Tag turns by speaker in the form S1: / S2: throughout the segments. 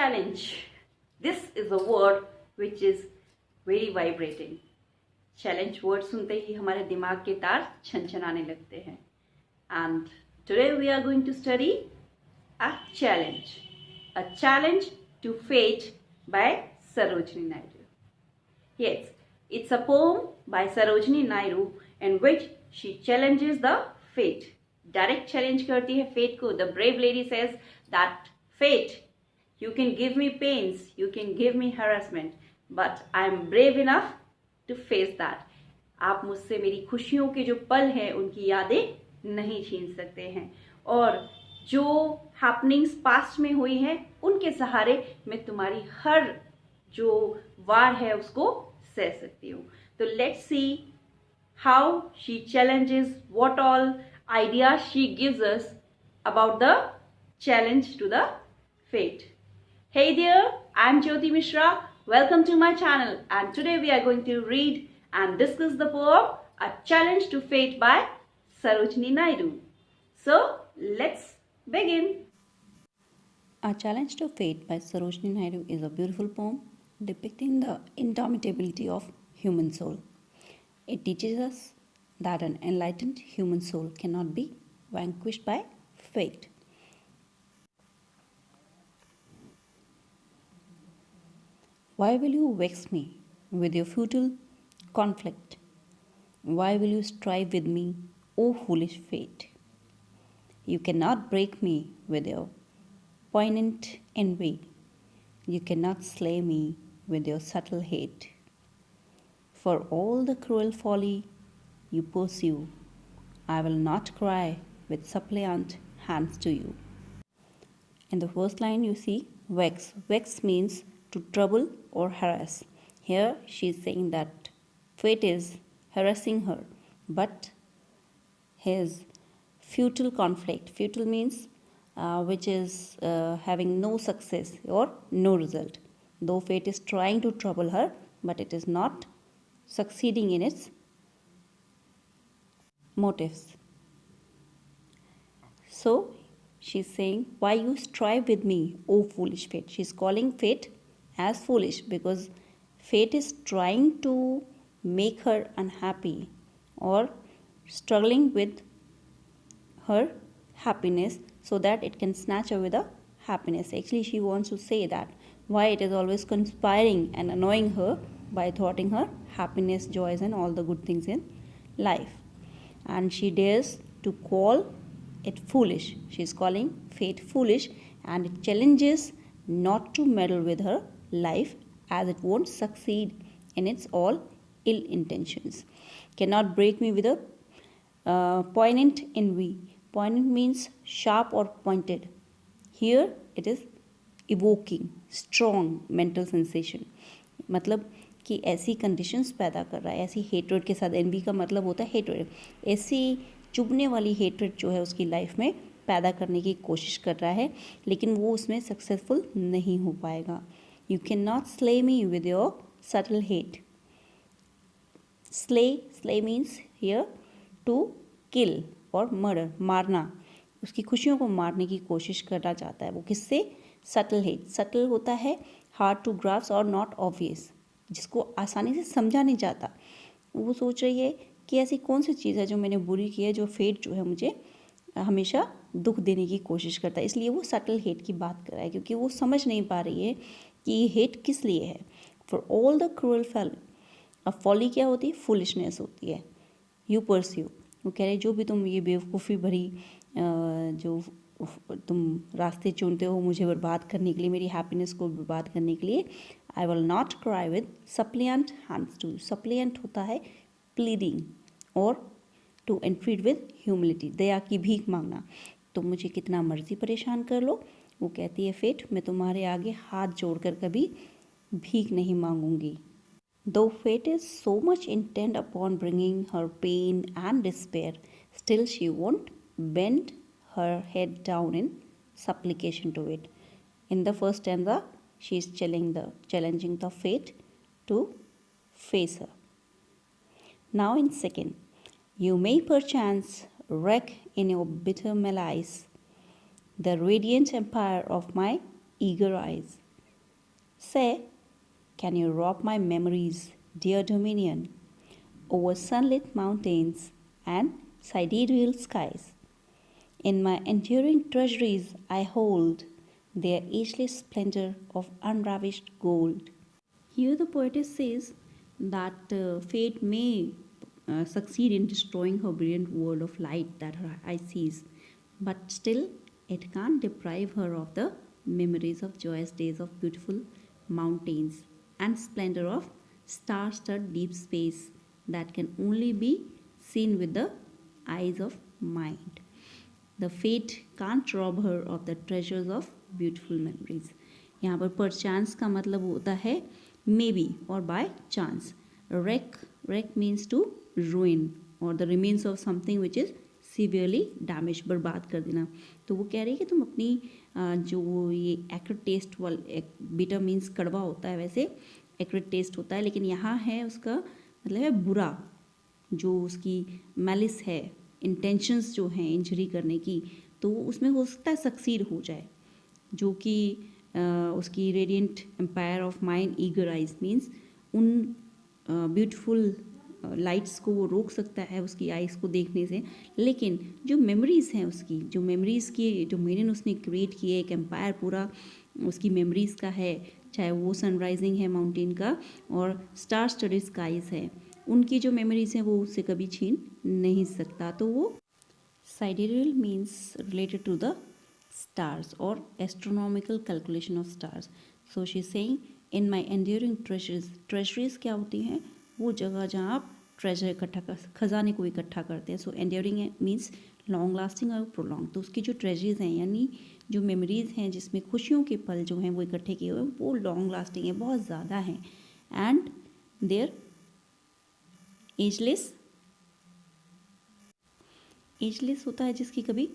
S1: Challenge. This is a word which is very vibrating. Challenge word सुनते ही हमारे दिमाग के तार छनछनाने लगते हैं. And today we are going to study a challenge. A challenge to fate by Sarojini Naidu. Yes, it's a poem by Sarojini Naidu in which she challenges the fate. Direct challenge करती है fate को. The brave lady says that fate, you can give me pains, you can give me harassment, but I am brave enough to face that. आप मुझसे मेरी खुशियों के जो पल हैं उनकी यादें नहीं छीन सकते हैं, और जो हैपनिंग्स पास्ट में हुई हैं उनके सहारे मैं तुम्हारी हर जो वार है उसको सह सकती हूँ. तो let's see how she challenges, what all ideas she gives us about the challenge to the fate. Hey there, I'm Jyoti Mishra. Welcome to my channel, and today we are going to read and discuss the poem A Challenge to Fate by Sarojini Naidu. So, let's begin.
S2: A Challenge to Fate by Sarojini Naidu is a beautiful poem depicting the indomitability of human soul. It teaches us that an enlightened human soul cannot be vanquished by fate. Why will you vex me with your futile conflict? Why will you strive with me, O foolish fate? You cannot break me with your poignant envy. You cannot slay me with your subtle hate. For all the cruel folly you pursue, I will not cry with suppliant hands to you. In the first line you see vex. Vex means to trouble or harass. Here she is saying that fate is harassing her, but his futile conflict. Futile means which is having no success or no result. Though fate is trying to trouble her, but it is not succeeding in its motives. So she's saying, why you strive with me, O foolish fate? She's calling fate as foolish because fate is trying to make her unhappy or struggling with her happiness so that it can snatch away the happiness. Actually, she wants to say that why it is always conspiring and annoying her by thwarting her happiness, joys, and all the good things in life. And she dares to call it foolish. She is calling fate foolish, and it challenges not to meddle with her life as it won't succeed in its all ill intentions. Cannot break me with a poignant envy. Poignant means sharp or pointed. Here it is evoking strong mental sensation. मतलब कि ऐसी conditions पैदा कर रहा है, ऐसी hatred के साथ. एनवी का मतलब होता है हेट्रेड. ऐसी चुभने वाली हेट्रेड जो है उसकी लाइफ में पैदा करने की कोशिश कर रहा है, लेकिन वो उसमें सक्सेसफुल नहीं हो पाएगा. You can not slay me with your subtle hate. Slay means here to kill और मर्डर, मारना. उसकी खुशियों को मारने की कोशिश करना चाहता है. वो किससे? Subtle hate. सटल होता है हार्ड टू ग्रास्प और नॉट ऑब्वियस, जिसको आसानी से समझा नहीं जाता. वो सोच रही है कि ऐसी कौन सी चीज़ है जो मैंने बुरी की है, जो फेट जो है मुझे हमेशा दुख देने की कोशिश करता है. इसलिए वो सटल हेट की बात कर रहा है, क्योंकि वो समझ नहीं पा रही है कि ये हेट किस लिए है. For all the cruel fall. अब फॉली क्या होती है? फुलिशनेस होती है. You pursue. वो कह रहे जो भी तुम ये बेवकूफ़ी भरी जो तुम रास्ते चुनते हो मुझे बर्बाद करने के लिए, मेरी हैप्पीनेस को बर्बाद करने के लिए, I will not cry with suppliant hands to. Suppliant होता है प्लीडिंग और टू एंट्रीट विद ह्यूमिलिटी, दया की भीख मांगना. तो मुझे कितना मर्जी परेशान कर लो, वो कहती है फेट, मैं तुम्हारे आगे हाथ जोड़कर कभी भीख नहीं मांगूंगी. Though fate is so much intent upon bringing her pain and despair, still she won't bend her head down in supplication to it. In the first stanza, she is challenging the fate to face her. Now in second, you may perchance wreck in your bitter malice the radiant empire of my eager eyes. Say, can you rob my memories, dear dominion, over sunlit mountains and sidereal skies? In my enduring treasuries I hold their ageless splendor of unravished gold. Here the poetess says that fate may succeed in destroying her brilliant world of light that her eye sees, but still it can't deprive her of the memories of joyous days of beautiful mountains and splendor of star-studded deep space that can only be seen with the eyes of mind. The fate can't rob her of the treasures of beautiful memories. यहाँ पर perchance का मतलब होता है maybe और by chance. Wreck means to ruin or the remains of something which is severely damaged, बर्बाद कर देना. तो वो कह रही है कि तुम अपनी जो ये acrid taste वाला, bitter means कड़वा होता है, वैसे acrid taste होता है, लेकिन यहाँ है उसका मतलब है बुरा, जो उसकी malice है, इंटेंशंस जो हैं इंजरी करने की, तो उसमें हो सकता है सक्सीड हो जाए, जो कि उसकी radiant empire of mind eager eyes means उन ब्यूटीफुल लाइट्स को वो रोक सकता है उसकी आइज़ को देखने से. लेकिन जो मेमोरीज़ हैं उसकी, जो मेमोरीज़ की डोमिनियन उसने क्रिएट किए, एक एम्पायर पूरा उसकी मेमोरीज़ का है, चाहे वो सनराइजिंग है माउंटेन का और स्टार स्टडीड स्काइज है, उनकी जो मेमोरीज़ हैं वो उससे कभी छीन नहीं सकता. तो वो sidereal means related to the stars or astronomical calculation of stars. So she is saying in my enduring treasuries क्या होती हैं, वो जगह जहाँ आप ट्रेजर इकट्ठा कर, खजाने को इकट्ठा करते हैं. सो एंड्योरिंग मीन्स लॉन्ग लास्टिंग और प्रोलॉन्ग. तो उसकी जो ट्रेजरीज हैं यानी जो मेमोरीज़ हैं जिसमें खुशियों के पल जो हैं वो इकट्ठे किए हुए हैं, वो लॉन्ग लास्टिंग है, बहुत ज़्यादा हैं. एंड देयर एजलेस होता है जिसकी कभी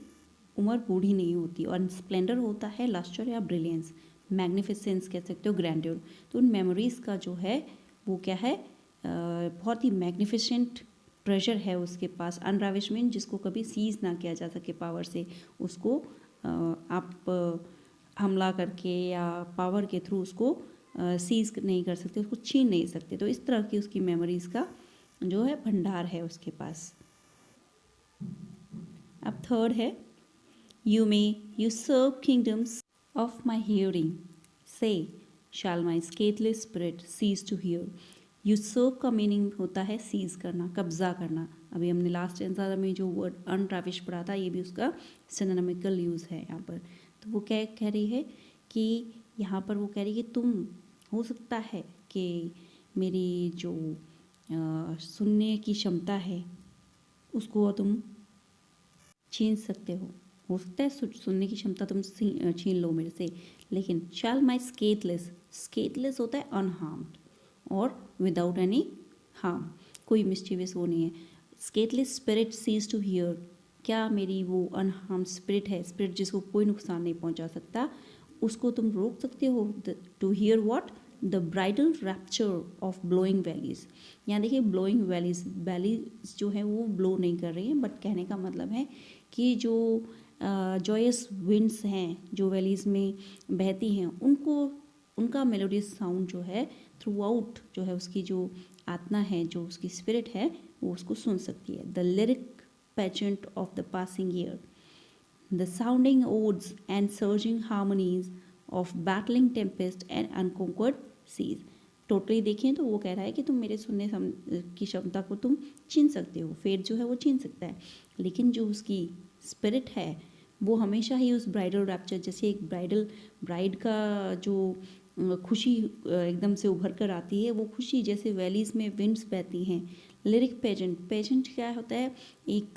S2: उम्र बूढ़ी नहीं होती, और स्प्लेंडर होता है लस्टर या ब्रिलियंस, मैग्निफिसेंस कह सकते हो, ग्रैंड्योर. तो उन मेमोरीज़ का जो है वो क्या है, बहुत ही मैग्निफिसेंट ट्रेजर है उसके पास. अनराविशमेंट जिसको कभी सीज ना किया जा सके पावर से, उसको आप हमला करके या पावर के थ्रू उसको सीज नहीं कर सकते, उसको छीन नहीं सकते. तो इस तरह की उसकी मेमोरीज़ का जो है भंडार है उसके पास. अब थर्ड है, you may usurp kingdoms of my hearing, say shall my scatheless spirit cease to hear. Usurp का मीनिंग होता है सीज करना, कब्जा करना. अभी हमने लास्ट एंसर में जो वर्ड अनट्रैविश पढ़ा था, ये भी उसका सिनोनिमिकल यूज़ है यहाँ पर. तो वो क्या कह रही है कि यहाँ पर वो कह रही है कि तुम, हो सकता है कि मेरी जो सुनने की क्षमता है उसको तुम छीन सकते हो सकता है सुनने की क्षमता तुम छीन लो मेरे से, लेकिन शैल माई स्केटलेस होता है अनहार्म्ड और विदाउट एनी हार्म, कोई मिस्चीवियस वो नहीं है. स्केटलेस स्पिरिट सीज टू हियर, क्या मेरी वो अनहार्म स्पिरिट है, स्पिरिट जिसको कोई नुकसान नहीं पहुंचा सकता, उसको तुम रोक सकते हो. To hear what, the bridal rapture of blowing valleys. यहाँ देखिए ब्लोइंग वैलीज जो है वो ब्लो नहीं कर रही हैं, बट कहने का मतलब है कि जो जॉयस विंड्स हैं जो वैलीज़ में बहती हैं, उनका मेलोडियस साउंड जो है थ्रू आउट जो है उसकी जो आत्मा है, जो उसकी स्पिरिट है, वो उसको सुन सकती है. The lyric pageant of the passing year, the sounding odes and surging harmonies of battling tempest and unconquered seas. Totally देखें तो वो कह रहा है कि तुम मेरे सुनने की क्षमता को तुम छीन सकते हो, फेट जो है वो छीन सकता है, लेकिन जो उसकी स्पिरिट है वो हमेशा ही उस ब्राइडल रैप्चर, जैसे एक ब्राइड का जो खुशी एकदम से उभर कर आती है, वो खुशी जैसे वैलीज़ में विंड्स बहती हैं. लिरिक पेजेंट क्या होता है, एक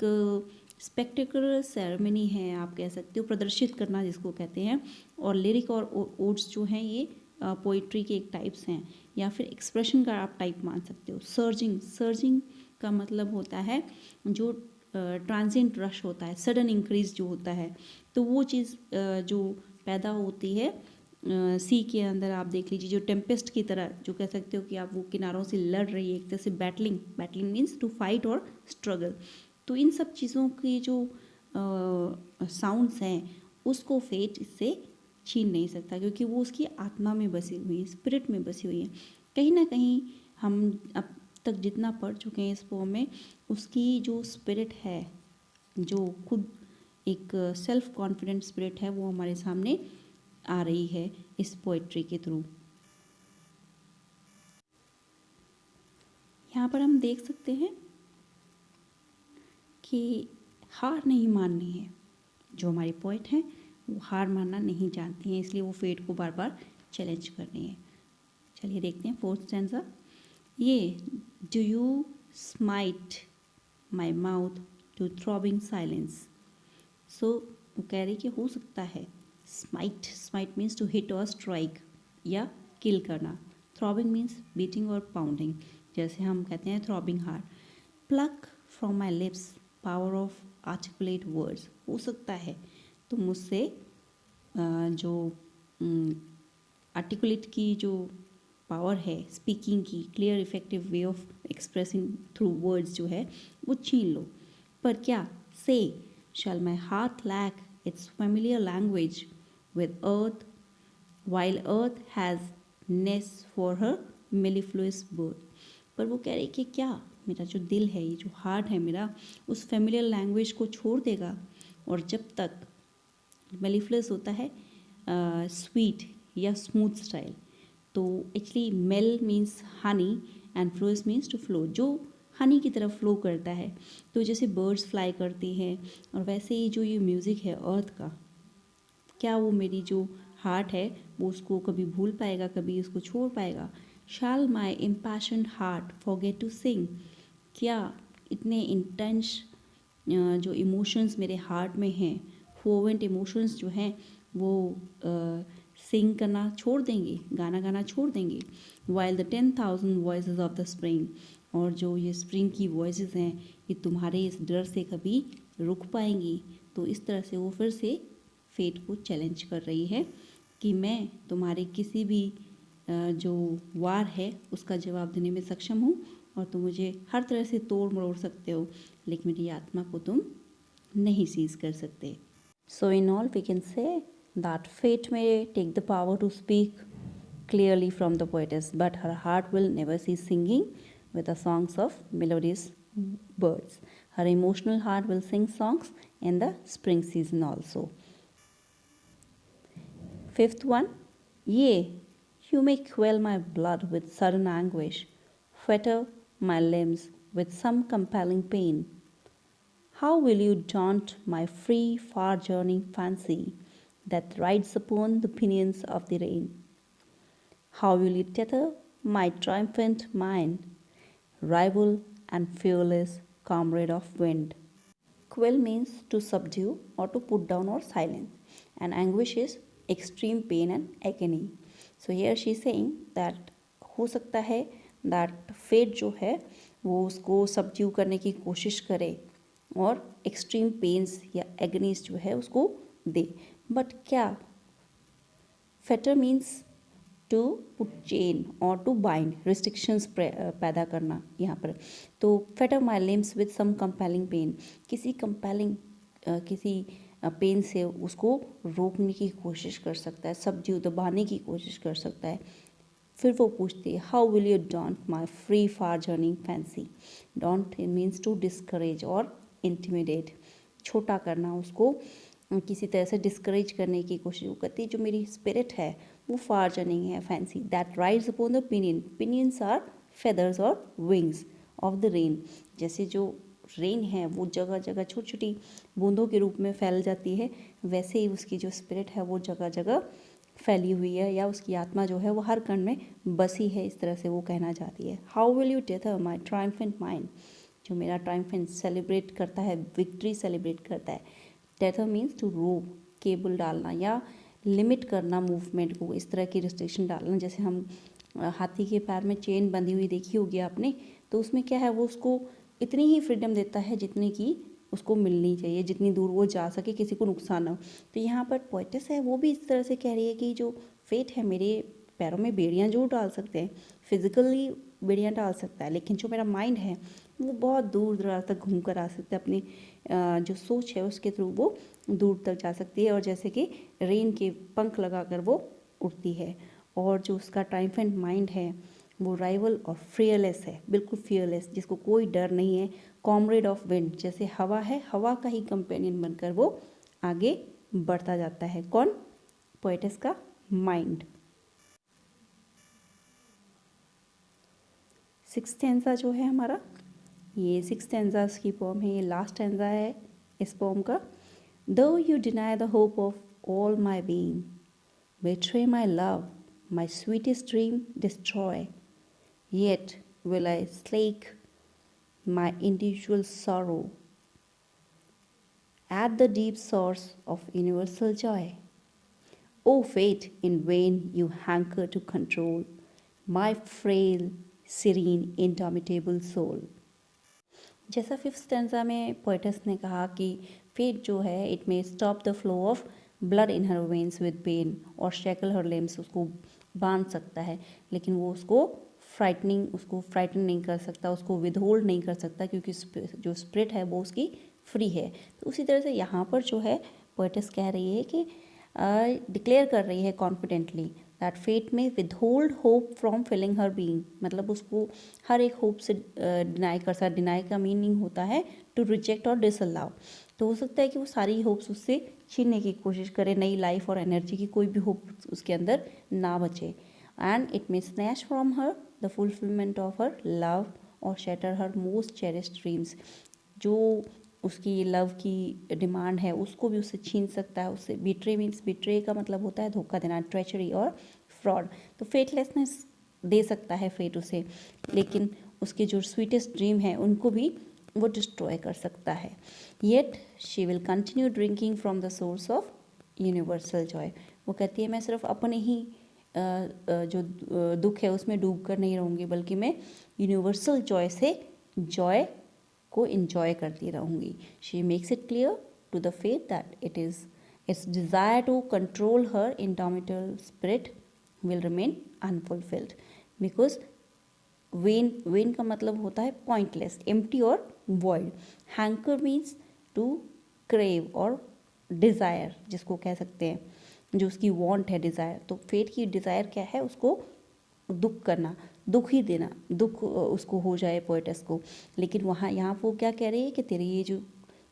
S2: स्पेक्टिकुलर सेरेमनी है, आप कह सकते हो, प्रदर्शित करना जिसको कहते हैं. और लिरिक और ओड्स जो हैं ये पोइट्री के एक टाइप्स हैं, या फिर एक्सप्रेशन का आप टाइप मान सकते हो. सर्जिंग का मतलब होता है जो ट्रांजिएंट रश होता है, सडन इंक्रीज जो होता है, तो वो चीज़ जो पैदा होती है सी के अंदर. आप देख लीजिए जो टेम्पेस्ट की तरह, जो कह सकते हो कि आप वो किनारों से लड़ रही है, एक तरह से बैटलिंग मीन्स टू फाइट और स्ट्रगल. तो इन सब चीज़ों की जो साउंड्स हैं उसको फेट इससे छीन नहीं सकता, क्योंकि वो उसकी आत्मा में बसी हुई है, स्पिरिट में बसी हुई है। कहीं ना कहीं हम अब तक जितना पढ़ चुके हैं इस पोम में, उसकी जो स्पिरिट है, जो खुद एक सेल्फ कॉन्फिडेंट स्पिरिट है, वो हमारे सामने आ रही है इस पोइट्री के थ्रू। यहाँ पर हम देख सकते हैं कि हार नहीं माननी है। जो हमारी पोइट हैं वो हार मानना नहीं जानती हैं, इसलिए वो फेट को बार बार चैलेंज कर रही हैं। चलिए देखते हैं फोर्थ स्टैंजा। ये do you smite my mouth to throbbing silence. So वो कह रही कि हो सकता है, स्माइट मीन्स टू हिट और स्ट्राइक या किल करना, थ्रॉबिंग मीन्स बीटिंग और पाउंडिंग, जैसे हम कहते हैं throbbing heart. Pluck from my lips power of articulate words. हो सकता है तो मुझसे जो आर्टिकुलेट की जो पावर है, स्पीकिंग की, clear effective way of expressing through words जो है वो छीन लो। पर क्या, say shall my heart lack its familiar language with earth while earth has nests for her mellifluous bird. पर वो कह रही कि क्या मेरा जो दिल है, ये जो हार्ट है मेरा, उस फेमिलियर लैंग्वेज को छोड़ देगा। और जब तक मेलिफ्लस होता है स्वीट या स्मूथ स्टाइल, तो actually mel means honey and flows means to flow, जो हनी की तरफ फ्लो करता है। तो जैसे बर्ड्स फ्लाई करती हैं, और वैसे ही जो ये म्यूज़िक है अर्थ का, क्या वो मेरी जो हार्ट है वो उसको कभी भूल पाएगा, कभी उसको छोड़ पाएगा। शैल माई इम्पैशन्ड हार्ट फॉरगेट टू सिंग। क्या इतने इंटेंस जो इमोशंस मेरे हार्ट में हैं, फोवेंट इमोशंस जो हैं, वो सिंग करना छोड़ देंगे, गाना गाना छोड़ देंगे। While the 10,000 voices of the spring, और जो ये स्प्रिंग की वॉइसेस हैं, ये तुम्हारे इस डर से कभी रुक पाएंगी। तो इस तरह से वो फिर से फेट को चैलेंज कर रही है कि मैं तुम्हारे किसी भी जो वार है उसका जवाब देने में सक्षम हूँ, और तुम मुझे हर तरह से तोड़ मरोड़ सकते हो, लेकिन मेरी आत्मा को तुम नहीं सीज कर सकते। So in all we can say that fate may take the power to speak clearly from the poetess, but her heart will never cease singing with the songs of melodious birds. Her emotional heart will sing songs in the spring season also. Fifth one, yea, you may quell my blood with sudden anguish, fetter my limbs with some compelling pain. How will you daunt my free, far journeying fancy that rides upon the pinions of the rain? How will you tether my triumphant mind, rival and fearless comrade of wind? Quell means to subdue or to put down or silence, and anguish is extreme pain and agony. So here she is saying that हो सकता है that fate जो है वो उसको subdue करने की कोशिश करे और एक्सट्रीम पेन्स या एगनीज जो है उसको दे। बट क्या, fetter means to put chain और टू बाइंड, रिस्ट्रिक्शंस पैदा करना यहाँ पर। तो fetter my limbs with some compelling pain, किसी कंपेलिंग किसी पेन से उसको रोकने की कोशिश कर सकता है, सब्ड्यू दबाने की कोशिश कर सकता है। फिर वो पूछती है how will you daunt my free far journeying fancy. Daunt means to discourage और इंटिमिडेट, छोटा करना, उसको किसी तरह से डिस्करेज करने की कोशिश वो करती है। जो मेरी स्पिरिट है वो फार जर्निंग है, fancy that rides upon the pinion, pinions are feathers और विंग्स ऑफ द रेन। जैसे जो रेन है वो जगह जगह छोटी छोटी बूंदों के रूप में फैल जाती है, वैसे ही उसकी जो स्पिरिट है वो जगह जगह फैली हुई है, या उसकी आत्मा जो है वो हर कण में बसी है, इस तरह से वो कहना चाहती है। How will you tether my triumphant mind, जो मेरा ट्रायम्फेंट सेलिब्रेट करता है, विक्ट्री सेलिब्रेट करता है। Tether means to rope, cable डालना या लिमिट करना मूवमेंट को, इस तरह की रिस्ट्रिक्शन डालना। जैसे हम हाथी के पैर में चेन बंधी हुई देखी होगी आपने, तो उसमें क्या है, वो उसको इतनी ही फ्रीडम देता है जितनी कि उसको मिलनी चाहिए, जितनी दूर वो जा सके, किसी को नुकसान ना हो। तो यहाँ पर पोएटिस है वो भी इस तरह से कह रही है कि जो फेट है मेरे पैरों में बेड़ियाँ जरूर डाल सकते हैं, फिजिकली बेड़ियाँ डाल सकता है, लेकिन जो मेरा माइंड है वो बहुत दूर दराज तक घूम कर आ सकते हैं, अपनी जो सोच है उसके थ्रू वो दूर तक जा सकती है, और जैसे कि रेन के पंख लगाकर वो उड़ती है। और जो उसका ट्राइम्फेंट माइंड है वो राइवल और फियरलेस है, बिल्कुल फियरलेस, जिसको कोई डर नहीं है। कॉमरेड ऑफ विंड, जैसे हवा है, हवा का ही कंपेनियन बनकर वो आगे बढ़ता जाता है। कौन? पोएटिस का माइंड। सिक्स स्टैंजा जो है हमारा, ये सिक्स स्टैंजास की पोम है, ये लास्ट स्टैंजा है इस पोम का। दो you deny the hope of all my being, betray my love, my sweetest dream destroy, yet will I slake my individual sorrow at the deep source of universal joy. O fate, in vain you hanker to control my frail, serene, indomitable soul. जैसा fifth stanza में poetess ने कहा कि fate जो है it may stop the flow of blood in her veins with pain और shackle her limbs, उसको बांध सकता है, लेकिन वो उसको फ्राइटन नहीं कर सकता, उसको विदहोल्ड नहीं कर सकता, क्योंकि जो स्पिरिट है वो उसकी फ्री है। तो उसी तरह से यहाँ पर जो है पोएटस कह रही है कि डिक्लेयर कर रही है confidently that fate may withhold hope from filling her being, मतलब उसको हर एक होप से डिनाई कर सकता। डिनाई का मीनिंग होता है टू रिजेक्ट और डिसअलाउ। तो हो सकता है कि वो सारी होप्स उससे छीनने की कोशिश करे, नई लाइफ और एनर्जी की कोई भी होप उसके अंदर ना बचे। And it may snatch from her the fulfilment of her love और शैटर हर मोस्ट चेरिस्ड ड्रीम्स, जो उसकी लव की डिमांड है उसको भी उससे छीन सकता है। उससे बिट्रे मीन्स, बिट्रे का मतलब होता है धोखा देना, ट्रेचरी और फ्रॉड। तो फेटलेसनेस दे सकता है फेट उसे, लेकिन उसके जो स्वीटेस्ट ड्रीम है उनको भी वो डिस्ट्रॉय कर सकता है। Yet she will continue drinking from the source of universal Joy. वो कहती है मैं सिर्फ अपने ही जो दुख है उसमें डूब कर नहीं रहूँगी, बल्कि मैं यूनिवर्सल जॉय से जॉय को इंजॉय करती रहूँगी। She makes it clear to the fate that it is its desire to control her indomitable spirit will remain unfulfilled, because vain का मतलब होता है पॉइंटलेस, एम्प्टी और void. Hanker means to crave और desire, जिसको कह सकते हैं जो उसकी वांट है, डिज़ायर। तो फेट की डिज़ायर क्या है? उसको दुख करना, दुख ही देना, दुख उसको हो जाए पोएटस को। लेकिन वहाँ यहाँ वो क्या कह रही है कि तेरी ये जो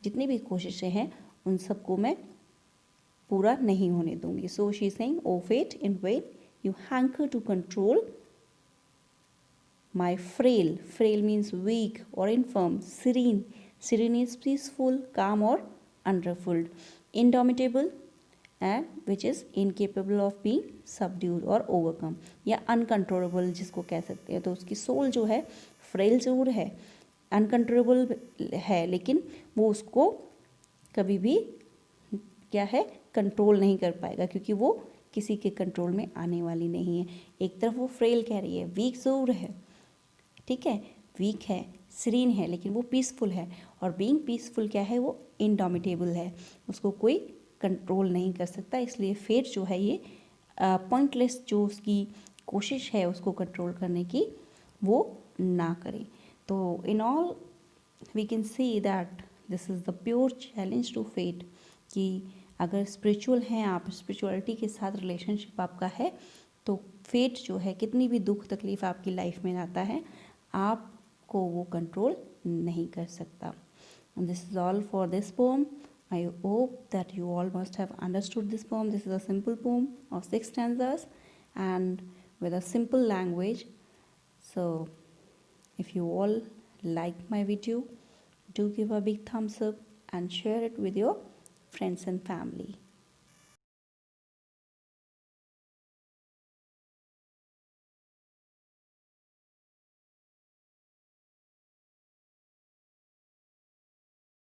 S2: जितनी भी कोशिशें हैं उन सबको मैं पूरा नहीं होने दूंगी। So she saying O fate in vain you hanker to control my frail means weak or infirm, serene is peaceful, calm or unruffled, indomitable and which is incapable of being subdued or overcome, या uncontrollable जिसको कह सकते हैं। तो उसकी soul जो है frail जरूर है, अनकंट्रोलेबल है, लेकिन वो उसको कभी भी क्या है कंट्रोल नहीं कर पाएगा, क्योंकि वो किसी के कंट्रोल में आने वाली नहीं है। एक तरफ वो फ्रेल कह रही है, वीक जरूर है, ठीक है, वीक है, सीरीन है, लेकिन वो पीसफुल है। और बीइंग पीसफुल क्या है? वो इनडोमिटेबल है, उसको कोई कंट्रोल नहीं कर सकता। इसलिए फेट जो है ये पॉइंटलेस जो उसकी कोशिश है उसको कंट्रोल करने की, वो ना करे। तो in all we can see that this is the pure challenge to fate, कि अगर स्पिरिचुअल हैं आप, स्पिरिचुअलिटी के साथ रिलेशनशिप आपका है, तो फेट जो है कितनी भी दुख तकलीफ आपकी लाइफ में आता है, आपको वो कंट्रोल नहीं कर सकता। This is all for this pome. I hope that you all must have understood this poem. This is a simple poem of 6 stanzas and with a simple language. So if you all like my video, do give a big thumbs up and share it with your friends and family.